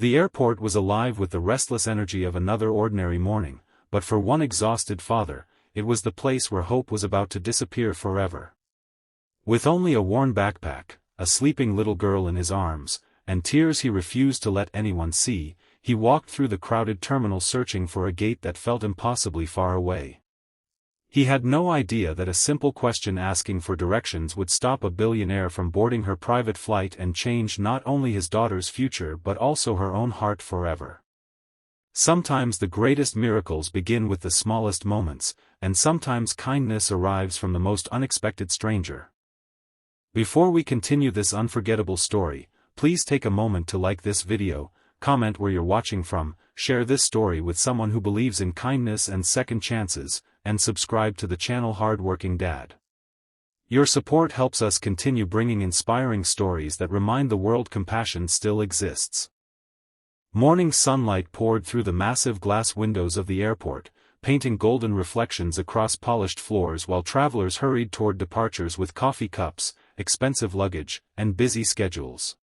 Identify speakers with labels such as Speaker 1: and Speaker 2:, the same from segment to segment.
Speaker 1: The airport was alive with the restless energy of another ordinary morning, but for one exhausted father, it was the place where hope was about to disappear forever. With only a worn backpack, a sleeping little girl in his arms, and tears he refused to let anyone see, he walked through the crowded terminal searching for a gate that felt impossibly far away. He had no idea that a simple question asking for directions would stop a billionaire from boarding her private flight and change not only his daughter's future but also her own heart forever. Sometimes the greatest miracles begin with the smallest moments, and sometimes kindness arrives from the most unexpected stranger. Before we continue this unforgettable story, please take a moment to like this video, comment where you're watching from, share this story with someone who believes in kindness and second chances, and subscribe to the channel Hardworking Dad. Your support helps us continue bringing inspiring stories that remind the world compassion still exists. Morning sunlight poured through the massive glass windows of the airport, painting golden reflections across polished floors while travelers hurried toward departures with coffee cups, expensive luggage, and busy schedules.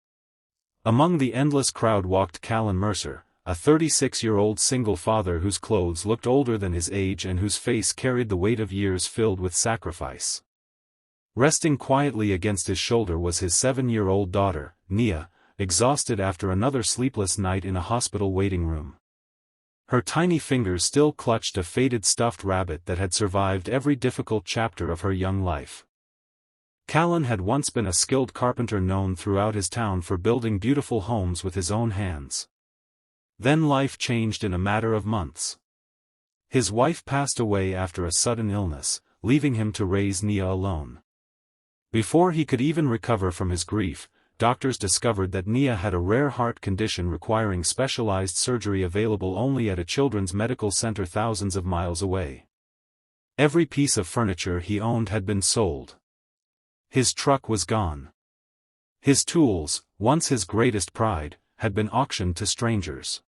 Speaker 1: Among the endless crowd walked Callan Mercer, a 36-year-old single father whose clothes looked older than his age and whose face carried the weight of years filled with sacrifice. Resting quietly against his shoulder was his 7-year-old daughter, Nia, exhausted after another sleepless night in a hospital waiting room. Her tiny fingers still clutched a faded stuffed rabbit that had survived every difficult chapter of her young life. Callan had once been a skilled carpenter known throughout his town for building beautiful homes with his own hands. Then life changed in a matter of months. His wife passed away after a sudden illness, leaving him to raise Nia alone. Before he could even recover from his grief, doctors discovered that Nia had a rare heart condition requiring specialized surgery available only at a children's medical center thousands of miles away. Every piece of furniture he owned had been sold. His truck was gone. His tools, once his greatest pride, had been auctioned to strangers.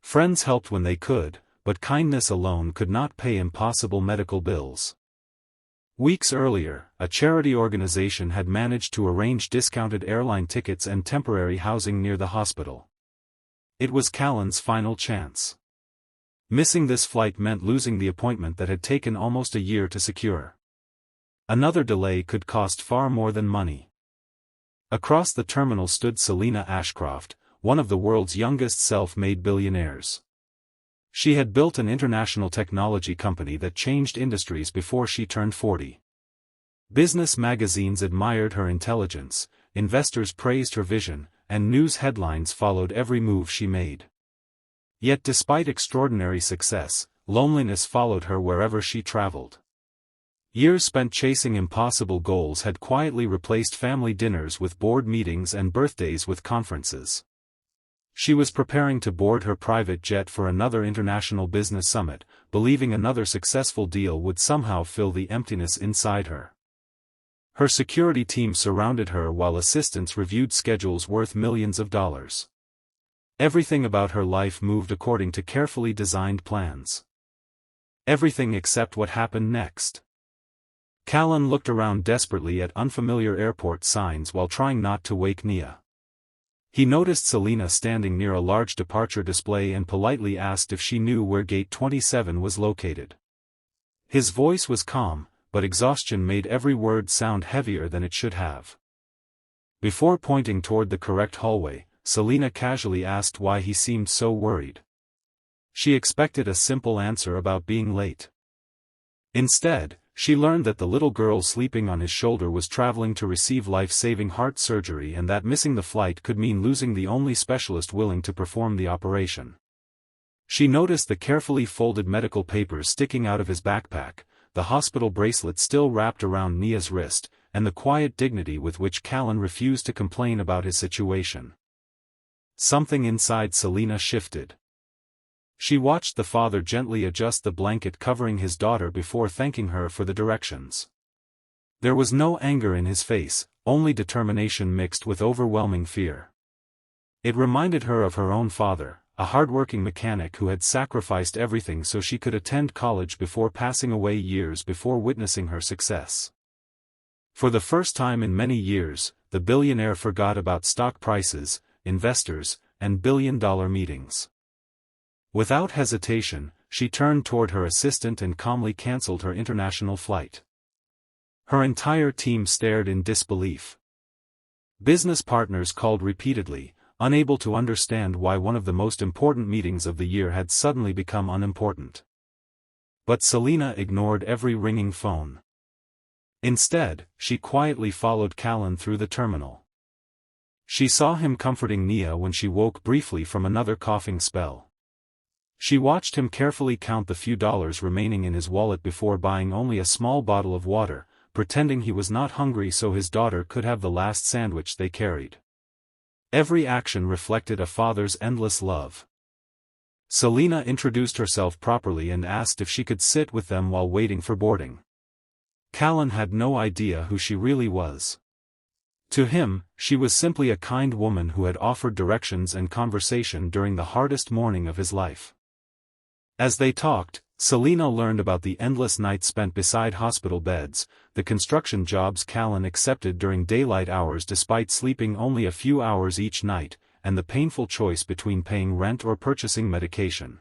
Speaker 1: Friends helped when they could, but kindness alone could not pay impossible medical bills. Weeks earlier, a charity organization had managed to arrange discounted airline tickets and temporary housing near the hospital. It was Callan's final chance. Missing this flight meant losing the appointment that had taken almost a year to secure. Another delay could cost far more than money. Across the terminal stood Selina Ashcroft, one of the world's youngest self-made billionaires. She had built an international technology company that changed industries before she turned 40. Business magazines admired her intelligence, investors praised her vision, and news headlines followed every move she made. Yet despite extraordinary success, loneliness followed her wherever she traveled. Years spent chasing impossible goals had quietly replaced family dinners with board meetings and birthdays with conferences. She was preparing to board her private jet for another international business summit, believing another successful deal would somehow fill the emptiness inside her. Her security team surrounded her while assistants reviewed schedules worth millions of dollars. Everything about her life moved according to carefully designed plans. Everything except what happened next. Callan looked around desperately at unfamiliar airport signs while trying not to wake Nia. He noticed Selina standing near a large departure display and politely asked if she knew where Gate 27 was located. His voice was calm, but exhaustion made every word sound heavier than it should have. Before pointing toward the correct hallway, Selina casually asked why he seemed so worried. She expected a simple answer about being late. Instead, she learned that the little girl sleeping on his shoulder was traveling to receive life-saving heart surgery and that missing the flight could mean losing the only specialist willing to perform the operation. She noticed the carefully folded medical papers sticking out of his backpack, the hospital bracelet still wrapped around Nia's wrist, and the quiet dignity with which Callan refused to complain about his situation. Something inside Selina shifted. She watched the father gently adjust the blanket covering his daughter before thanking her for the directions. There was no anger in his face, only determination mixed with overwhelming fear. It reminded her of her own father, a hardworking mechanic who had sacrificed everything so she could attend college before passing away years before witnessing her success. For the first time in many years, the billionaire forgot about stock prices, investors, and billion-dollar meetings. Without hesitation, she turned toward her assistant and calmly canceled her international flight. Her entire team stared in disbelief. Business partners called repeatedly, unable to understand why one of the most important meetings of the year had suddenly become unimportant. But Selena ignored every ringing phone. Instead, she quietly followed Callan through the terminal. She saw him comforting Nia when she woke briefly from another coughing spell. She watched him carefully count the few dollars remaining in his wallet before buying only a small bottle of water, pretending he was not hungry so his daughter could have the last sandwich they carried. Every action reflected a father's endless love. Selena introduced herself properly and asked if she could sit with them while waiting for boarding. Callan had no idea who she really was. To him, she was simply a kind woman who had offered directions and conversation during the hardest morning of his life. As they talked, Selena learned about the endless nights spent beside hospital beds, the construction jobs Callan accepted during daylight hours despite sleeping only a few hours each night, and the painful choice between paying rent or purchasing medication.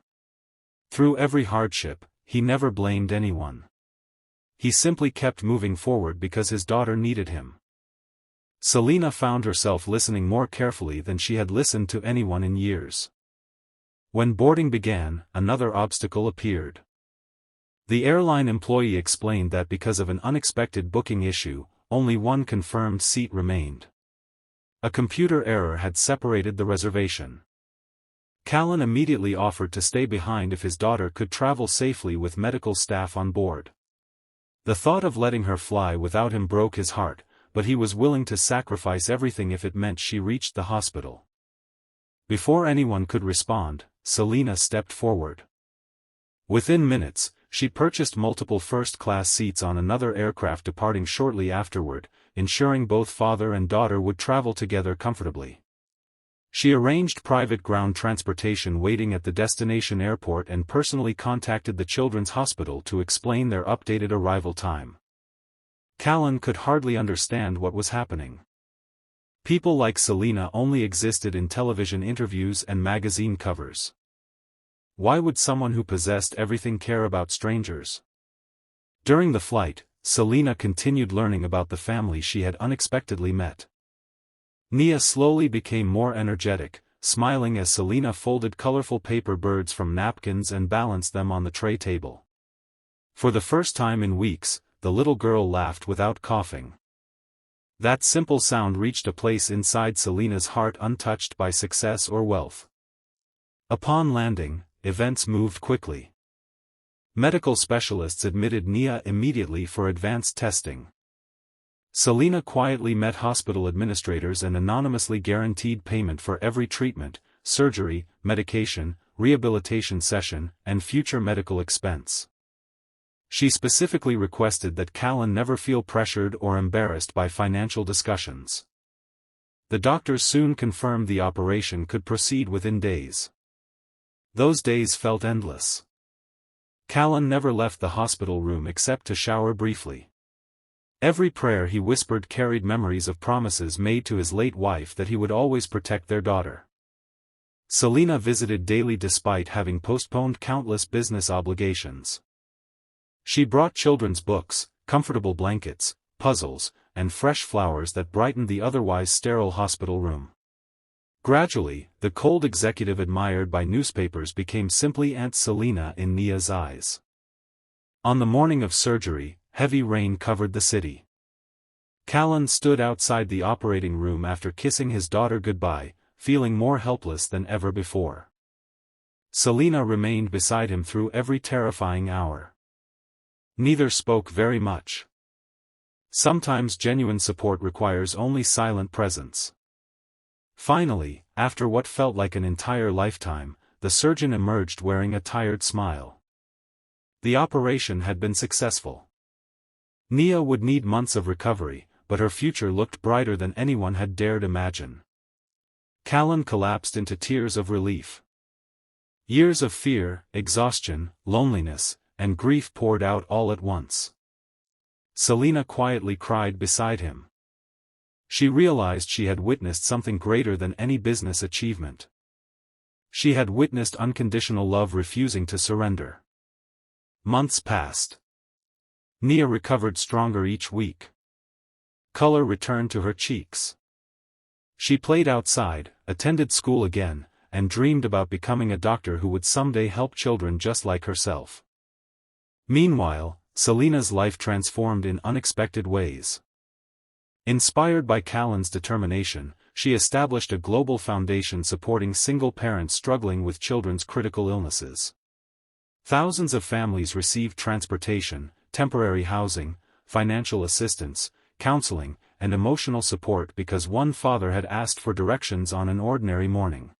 Speaker 1: Through every hardship, he never blamed anyone. He simply kept moving forward because his daughter needed him. Selena found herself listening more carefully than she had listened to anyone in years. When boarding began, another obstacle appeared. The airline employee explained that because of an unexpected booking issue, only one confirmed seat remained. A computer error had separated the reservation. Callan immediately offered to stay behind if his daughter could travel safely with medical staff on board. The thought of letting her fly without him broke his heart, but he was willing to sacrifice everything if it meant she reached the hospital. Before anyone could respond, Selena stepped forward. Within minutes, she purchased multiple first-class seats on another aircraft departing shortly afterward, ensuring both father and daughter would travel together comfortably. She arranged private ground transportation waiting at the destination airport and personally contacted the children's hospital to explain their updated arrival time. Callan could hardly understand what was happening. People like Selena only existed in television interviews and magazine covers. Why would someone who possessed everything care about strangers? During the flight, Selena continued learning about the family she had unexpectedly met. Nia slowly became more energetic, smiling as Selena folded colorful paper birds from napkins and balanced them on the tray table. For the first time in weeks, the little girl laughed without coughing. That simple sound reached a place inside Selena's heart untouched by success or wealth. Upon landing, events moved quickly. Medical specialists admitted Nia immediately for advanced testing. Selena quietly met hospital administrators and anonymously guaranteed payment for every treatment, surgery, medication, rehabilitation session, and future medical expense. She specifically requested that Callan never feel pressured or embarrassed by financial discussions. The doctors soon confirmed the operation could proceed within days. Those days felt endless. Callan never left the hospital room except to shower briefly. Every prayer he whispered carried memories of promises made to his late wife that he would always protect their daughter. Selena visited daily despite having postponed countless business obligations. She brought children's books, comfortable blankets, puzzles, and fresh flowers that brightened the otherwise sterile hospital room. Gradually, the cold executive admired by newspapers became simply Aunt Selena in Nia's eyes. On the morning of surgery, heavy rain covered the city. Callan stood outside the operating room after kissing his daughter goodbye, feeling more helpless than ever before. Selena remained beside him through every terrifying hour. Neither spoke very much. Sometimes genuine support requires only silent presence. Finally, after what felt like an entire lifetime, the surgeon emerged wearing a tired smile. The operation had been successful. Nia would need months of recovery, but her future looked brighter than anyone had dared imagine. Callan collapsed into tears of relief. Years of fear, exhaustion, loneliness, and grief poured out all at once. Selena quietly cried beside him. She realized she had witnessed something greater than any business achievement. She had witnessed unconditional love refusing to surrender. Months passed. Nia recovered stronger each week. Color returned to her cheeks. She played outside, attended school again, and dreamed about becoming a doctor who would someday help children just like herself. Meanwhile, Selena's life transformed in unexpected ways. Inspired by Callan's determination, she established a global foundation supporting single parents struggling with children's critical illnesses. Thousands of families received transportation, temporary housing, financial assistance, counseling, and emotional support because one father had asked for directions on an ordinary morning.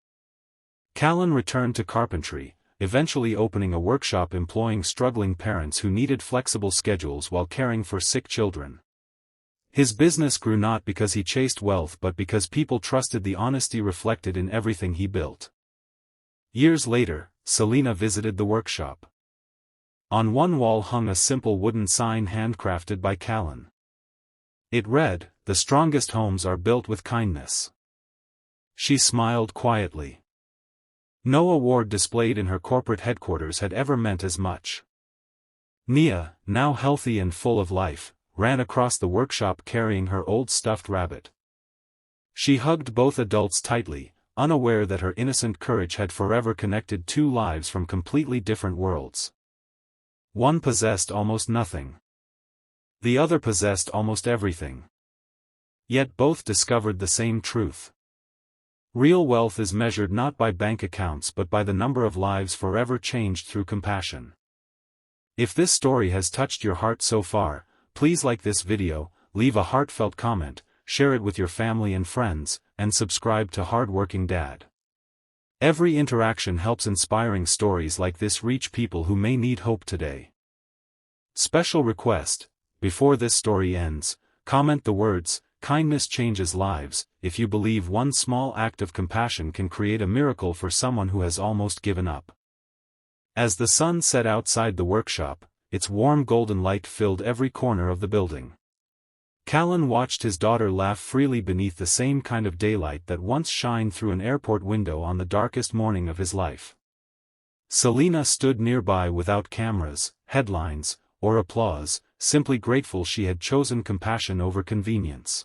Speaker 1: Callan returned to carpentry, eventually opening a workshop employing struggling parents who needed flexible schedules while caring for sick children. His business grew not because he chased wealth but because people trusted the honesty reflected in everything he built. Years later, Selena visited the workshop. On one wall hung a simple wooden sign handcrafted by Callan. It read, "The strongest homes are built with kindness." She smiled quietly. No award displayed in her corporate headquarters had ever meant as much. Nia, now healthy and full of life, ran across the workshop carrying her old stuffed rabbit. She hugged both adults tightly, unaware that her innocent courage had forever connected two lives from completely different worlds. One possessed almost nothing. The other possessed almost everything. Yet both discovered the same truth. Real wealth is measured not by bank accounts but by the number of lives forever changed through compassion. If this story has touched your heart so far, please like this video, leave a heartfelt comment, share it with your family and friends, and subscribe to Hardworking Dad. Every interaction helps inspiring stories like this reach people who may need hope today. Special request: before this story ends, comment the words, "Kindness changes lives," if you believe one small act of compassion can create a miracle for someone who has almost given up. As the sun set outside the workshop, its warm golden light filled every corner of the building. Callan watched his daughter laugh freely beneath the same kind of daylight that once shined through an airport window on the darkest morning of his life. Selena stood nearby without cameras, headlines, or applause, simply grateful she had chosen compassion over convenience.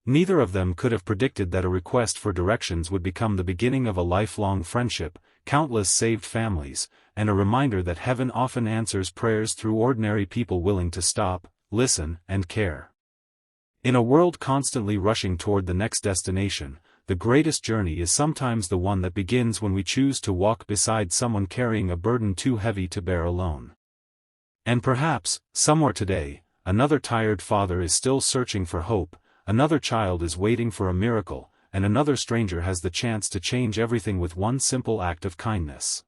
Speaker 1: Neither of them could have predicted that a request for directions would become the beginning of a lifelong friendship, countless saved families, and a reminder that heaven often answers prayers through ordinary people willing to stop, listen, and care. In a world constantly rushing toward the next destination, the greatest journey is sometimes the one that begins when we choose to walk beside someone carrying a burden too heavy to bear alone. And perhaps, somewhere today, another tired father is still searching for hope, another child is waiting for a miracle, and another stranger has the chance to change everything with one simple act of kindness.